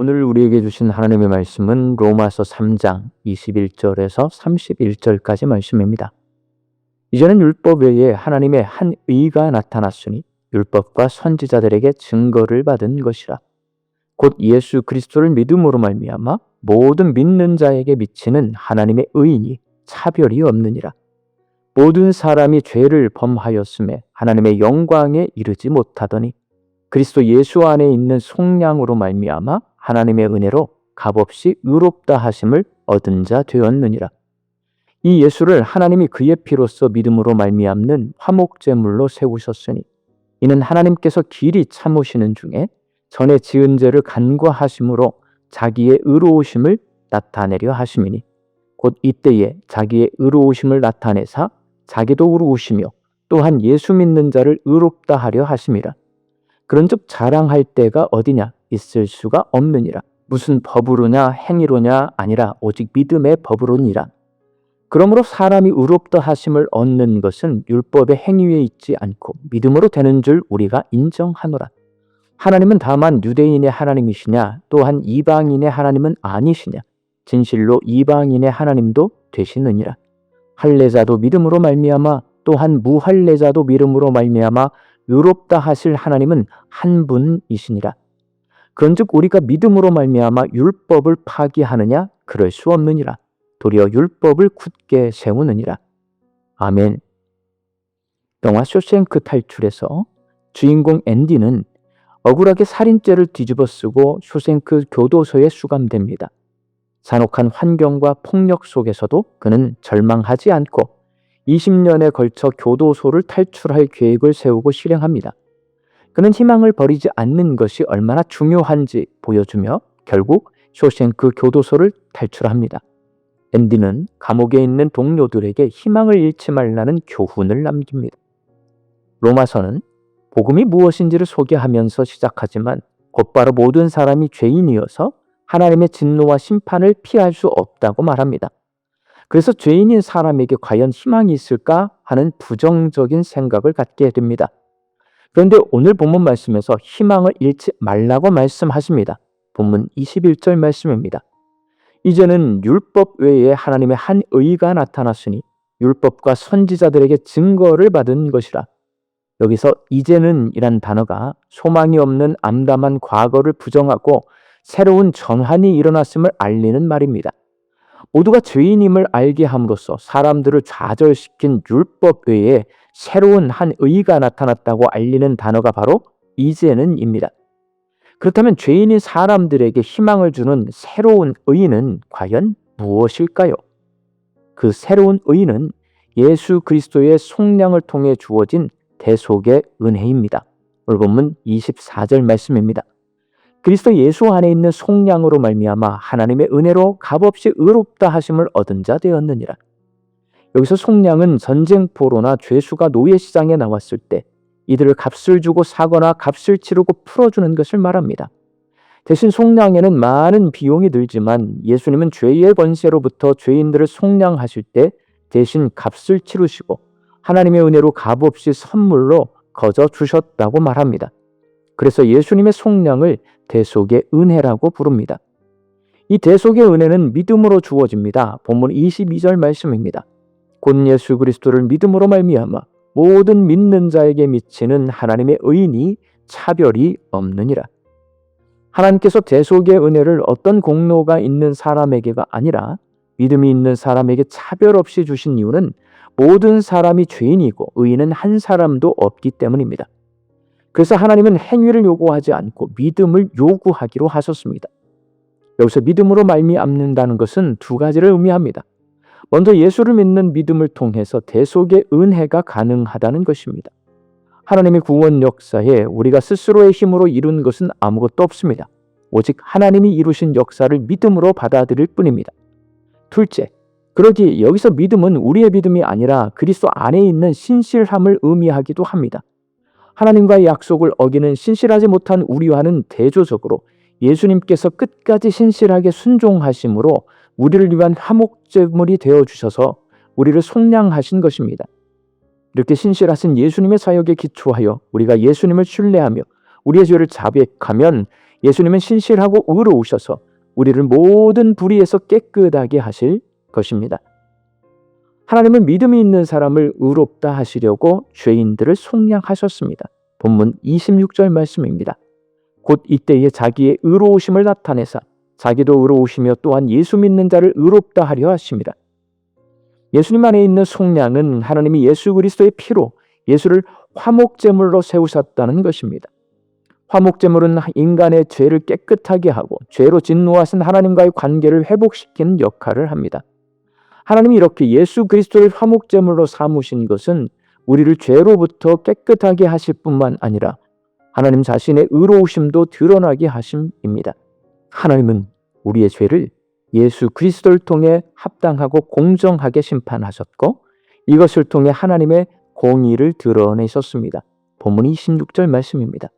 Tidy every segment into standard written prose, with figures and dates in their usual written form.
오늘 우리에게 주신 하나님의 말씀은 로마서 3장 21절에서 31절까지 말씀입니다. 이제는 율법 외에 하나님의 한 의가 나타났으니 율법과 선지자들에게 증거를 받은 것이라. 곧 예수 그리스도를 믿음으로 말미암아 모든 믿는 자에게 미치는 하나님의 의인이 차별이 없느니라. 모든 사람이 죄를 범하였음에 하나님의 영광에 이르지 못하더니 그리스도 예수 안에 있는 속량으로 말미암아 하나님의 은혜로 값없이 의롭다 하심을 얻은 자 되었느니라. 이 예수를 하나님이 그의 피로써 믿음으로 말미암는 화목제물로 세우셨으니 이는 하나님께서 길이 참으시는 중에 전에 지은 죄를 간과하심으로 자기의 의로우심을 나타내려 하심이니 곧 이때에 자기의 의로우심을 나타내사 자기도 의로우시며 또한 예수 믿는 자를 의롭다 하려 하심이라. 그런즉 자랑할 때가 어디냐 있을 수가 없느니라. 무슨 법으로냐 행위로냐 아니라 오직 믿음의 법으로니라. 그러므로 사람이 의롭다 하심을 얻는 것은 율법의 행위에 있지 않고 믿음으로 되는 줄 우리가 인정하노라. 하나님은 다만 유대인의 하나님이시냐 또한 이방인의 하나님은 아니시냐. 진실로 이방인의 하나님도 되시느니라. 할례자도 믿음으로 말미암아 또한 무할례자도 믿음으로 말미암아 의롭다 하실 하나님은 한 분이시니라. 그런즉 우리가 믿음으로 말미암아 율법을 파기하느냐 그럴 수 없느니라. 도리어 율법을 굳게 세우느니라. 아멘. 영화 쇼생크 탈출에서 주인공 앤디는 억울하게 살인죄를 뒤집어쓰고 쇼생크 교도소에 수감됩니다. 잔혹한 환경과 폭력 속에서도 그는 절망하지 않고 20년에 걸쳐 교도소를 탈출할 계획을 세우고 실행합니다. 그는 희망을 버리지 않는 것이 얼마나 중요한지 보여주며 결국 쇼생크 교도소를 탈출합니다. 앤디는 감옥에 있는 동료들에게 희망을 잃지 말라는 교훈을 남깁니다. 로마서는 복음이 무엇인지를 소개하면서 시작하지만 곧바로 모든 사람이 죄인이어서 하나님의 진노와 심판을 피할 수 없다고 말합니다. 그래서 죄인인 사람에게 과연 희망이 있을까 하는 부정적인 생각을 갖게 됩니다. 그런데 오늘 본문 말씀에서 희망을 잃지 말라고 말씀하십니다. 본문 21절 말씀입니다. 이제는 율법 외에 하나님의 한 의가 나타났으니 율법과 선지자들에게 증거를 받은 것이라. 여기서 이제는 이란 단어가 소망이 없는 암담한 과거를 부정하고 새로운 전환이 일어났음을 알리는 말입니다. 모두가 죄인임을 알게 함으로써 사람들을 좌절시킨 율법 외에 새로운 한 의가 나타났다고 알리는 단어가 바로 이제는입니다. 그렇다면 죄인인 사람들에게 희망을 주는 새로운 의는 과연 무엇일까요? 그 새로운 의는 예수 그리스도의 속량을 통해 주어진 대속의 은혜입니다. 오늘 본문 24절 말씀입니다. 그리스도 예수 안에 있는 속량으로 말미암아 하나님의 은혜로 값없이 의롭다 하심을 얻은 자 되었느니라. 여기서 속량은 전쟁포로나 죄수가 노예시장에 나왔을 때 이들을 값을 주고 사거나 값을 치르고 풀어주는 것을 말합니다. 대신 속량에는 많은 비용이 들지만 예수님은 죄의 권세로부터 죄인들을 속량하실 때 대신 값을 치르시고 하나님의 은혜로 값없이 선물로 거저 주셨다고 말합니다. 그래서 예수님의 속량을 대속의 은혜라고 부릅니다. 이 대속의 은혜는 믿음으로 주어집니다. 본문 22절 말씀입니다. 곧 예수 그리스도를 믿음으로 말미암아 모든 믿는 자에게 미치는 하나님의 의인이 차별이 없느니라. 하나님께서 대속의 은혜를 어떤 공로가 있는 사람에게가 아니라 믿음이 있는 사람에게 차별 없이 주신 이유는 모든 사람이 죄인이고 의인은 한 사람도 없기 때문입니다. 그래서 하나님은 행위를 요구하지 않고 믿음을 요구하기로 하셨습니다. 여기서 믿음으로 말미암는다는 것은 두 가지를 의미합니다. 먼저 예수를 믿는 믿음을 통해서 대속의 은혜가 가능하다는 것입니다. 하나님의 구원 역사에 우리가 스스로의 힘으로 이룬 것은 아무것도 없습니다. 오직 하나님이 이루신 역사를 믿음으로 받아들일 뿐입니다. 둘째, 그러기에 여기서 믿음은 우리의 믿음이 아니라 그리스도 안에 있는 신실함을 의미하기도 합니다. 하나님과의 약속을 어기는 신실하지 못한 우리와는 대조적으로 예수님께서 끝까지 신실하게 순종하심으로 우리를 위한 화목제물이 되어주셔서 우리를 속량하신 것입니다. 이렇게 신실하신 예수님의 사역에 기초하여 우리가 예수님을 신뢰하며 우리의 죄를 자백하면 예수님은 신실하고 의로우셔서 우리를 모든 불의에서 깨끗하게 하실 것입니다. 하나님은 믿음이 있는 사람을 의롭다 하시려고 죄인들을 속량하셨습니다. 본문 26절 말씀입니다. 곧 이때에 자기의 의로우심을 나타내사 자기도 의로우시며 또한 예수 믿는 자를 의롭다 하려 하심이라. 예수님 안에 있는 속량은 하나님이 예수 그리스도의 피로 예수를 화목제물로 세우셨다는 것입니다. 화목제물은 인간의 죄를 깨끗하게 하고 죄로 진노하신 하나님과의 관계를 회복시키는 역할을 합니다. 하나님이 이렇게 예수 그리스도를 화목제물로 삼으신 것은 우리를 죄로부터 깨끗하게 하실 뿐만 아니라 하나님 자신의 의로우심도 드러나게 하심입니다. 하나님은 우리의 죄를 예수 그리스도를 통해 합당하고 공정하게 심판하셨고 이것을 통해 하나님의 공의를 드러내셨습니다. 본문 26절 말씀입니다.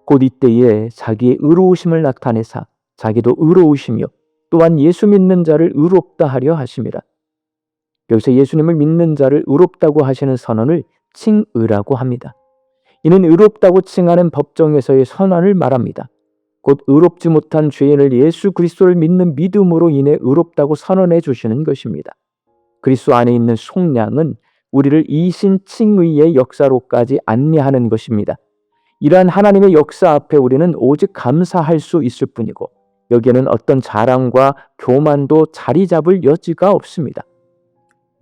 곧 이때에 자기의 의로우심을 나타내사 자기도 의로우시며 또한 예수 믿는 자를 의롭다 하려 하심이라. 여기서 예수님을 믿는 자를 의롭다고 하시는 선언을 칭의라고 합니다. 이는 의롭다고 칭하는 법정에서의 선언을 말합니다. 곧 의롭지 못한 죄인을 예수 그리스도를 믿는 믿음으로 인해 의롭다고 선언해 주시는 것입니다. 그리스도 안에 있는 속량은 우리를 이신 칭의의 역사로까지 안내하는 것입니다. 이러한 하나님의 역사 앞에 우리는 오직 감사할 수 있을 뿐이고 여기에는 어떤 자랑과 교만도 자리 잡을 여지가 없습니다.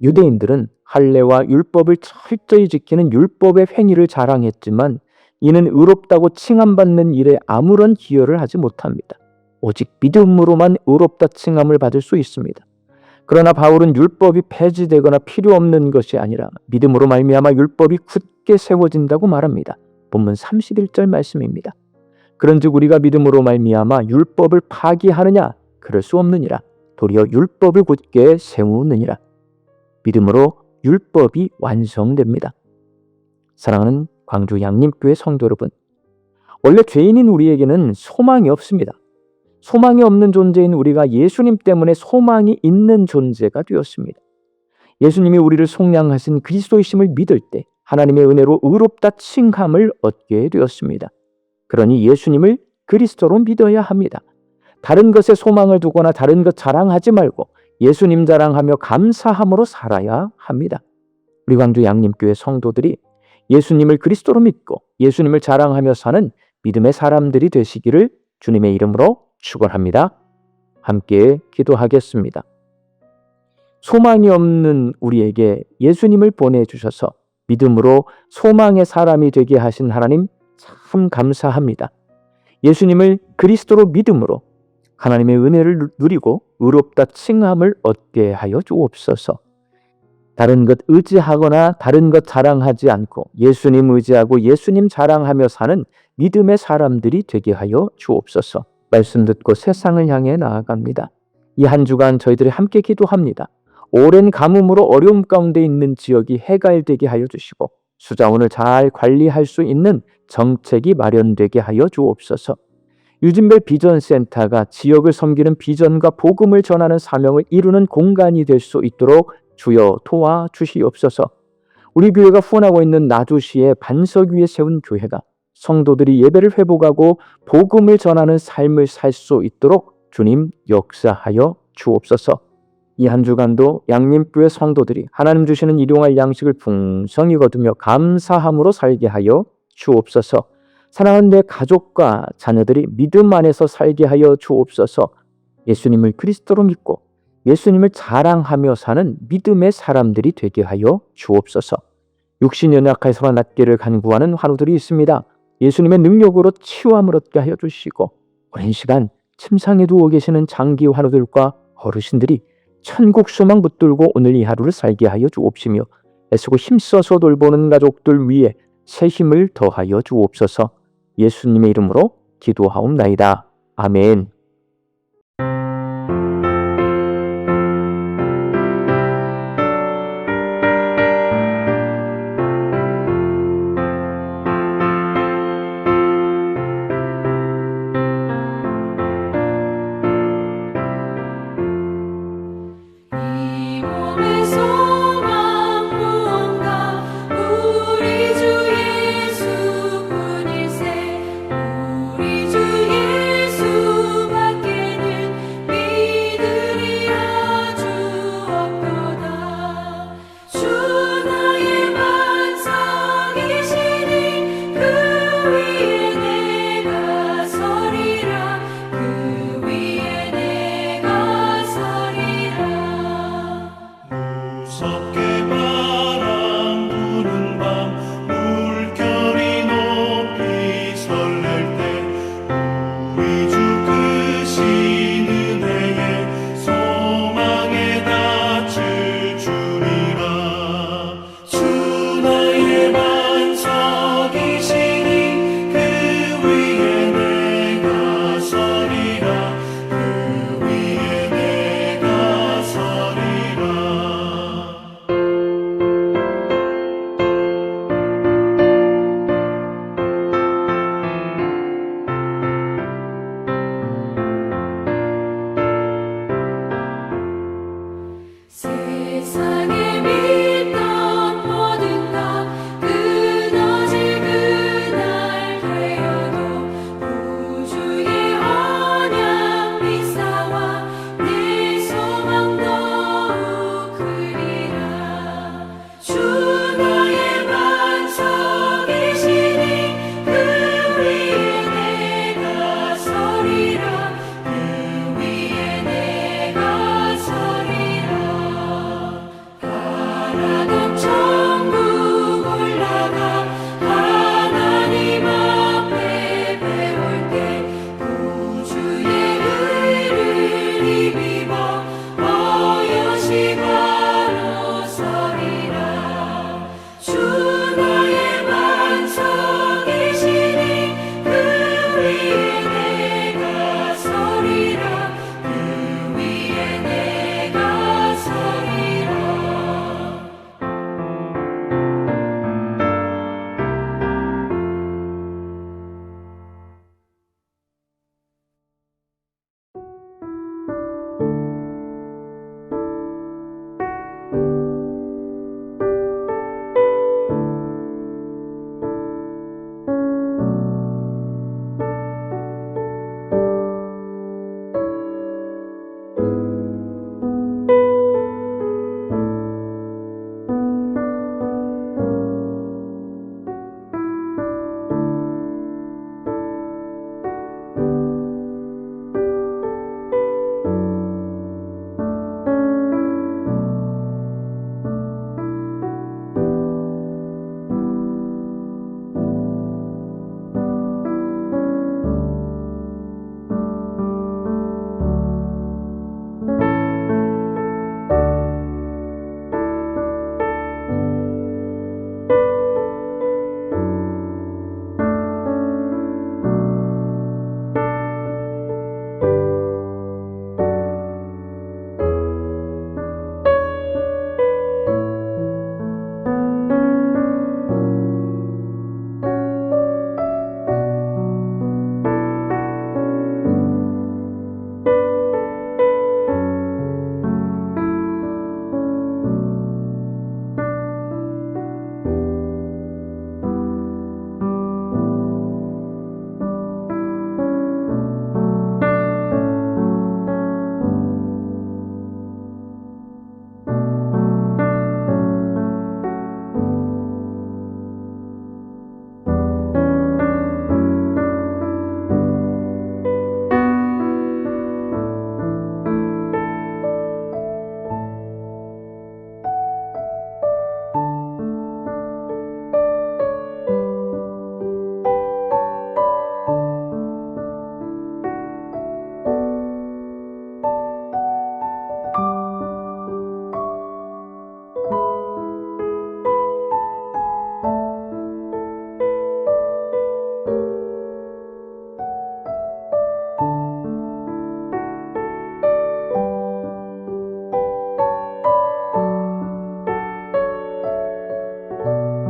유대인들은 할례와 율법을 철저히 지키는 율법의 행위를 자랑했지만 이는 의롭다고 칭함받는 일에 아무런 기여를 하지 못합니다. 오직 믿음으로만 의롭다 칭함을 받을 수 있습니다. 그러나 바울은 율법이 폐지되거나 필요 없는 것이 아니라 믿음으로 말미암아 율법이 굳게 세워진다고 말합니다. 본문 31절 말씀입니다. 그런즉 우리가 믿음으로 말미암아 율법을 파기하느냐? 그럴 수 없느니라. 도리어 율법을 굳게 세우느니라. 믿음으로 율법이 완성됩니다. 사랑하는 광주 양림교회 성도 여러분, 원래 죄인인 우리에게는 소망이 없습니다. 소망이 없는 존재인 우리가 예수님 때문에 소망이 있는 존재가 되었습니다. 예수님이 우리를 속량하신 그리스도이심을 믿을 때 하나님의 은혜로 의롭다 칭함을 얻게 되었습니다. 그러니 예수님을 그리스도로 믿어야 합니다. 다른 것에 소망을 두거나 다른 것 자랑하지 말고 예수님 자랑하며 감사함으로 살아야 합니다. 우리 광주 양림교회 성도들이 예수님을 그리스도로 믿고 예수님을 자랑하며 사는 믿음의 사람들이 되시기를 주님의 이름으로 축원합니다. 함께 기도하겠습니다. 소망이 없는 우리에게 예수님을 보내주셔서 믿음으로 소망의 사람이 되게 하신 하나님 참 감사합니다. 예수님을 그리스도로 믿음으로 하나님의 은혜를 누리고 의롭다 칭함을 얻게 하여 주옵소서. 다른 것 의지하거나 다른 것 자랑하지 않고 예수님 의지하고 예수님 자랑하며 사는 믿음의 사람들이 되게 하여 주옵소서. 말씀 듣고 세상을 향해 나아갑니다. 이 한 주간 저희들이 함께 기도합니다. 오랜 가뭄으로 어려움 가운데 있는 지역이 해갈되게 하여 주시고 수자원을 잘 관리할 수 있는 정책이 마련되게 하여 주옵소서. 유진벨 비전센터가 지역을 섬기는 비전과 복음을 전하는 사명을 이루는 공간이 될 수 있도록 주여 도와주시옵소서. 우리 교회가 후원하고 있는 나주시의 반석 위에 세운 교회가 성도들이 예배를 회복하고 복음을 전하는 삶을 살 수 있도록 주님 역사하여 주옵소서. 이 한 주간도 양림교회 성도들이 하나님 주시는 일용할 양식을 풍성히 거두며 감사함으로 살게 하여 주옵소서. 사랑하는 내 가족과 자녀들이 믿음 안에서 살게 하여 주옵소서. 예수님을 그리스도로 믿고 예수님을 자랑하며 사는 믿음의 사람들이 되게 하여 주옵소서. 육신 연약해서만 낫기를 간구하는 환우들이 있습니다. 예수님의 능력으로 치유함을 얻게 하여 주시고 오랜 시간 침상에 누워 계시는 장기 환우들과 어르신들이 천국 소망 붙들고 오늘 이 하루를 살게 하여 주옵시며 애쓰고 힘써서 돌보는 가족들 위에 새 힘을 더하여 주옵소서. 예수님의 이름으로 기도하옵나이다. 아멘.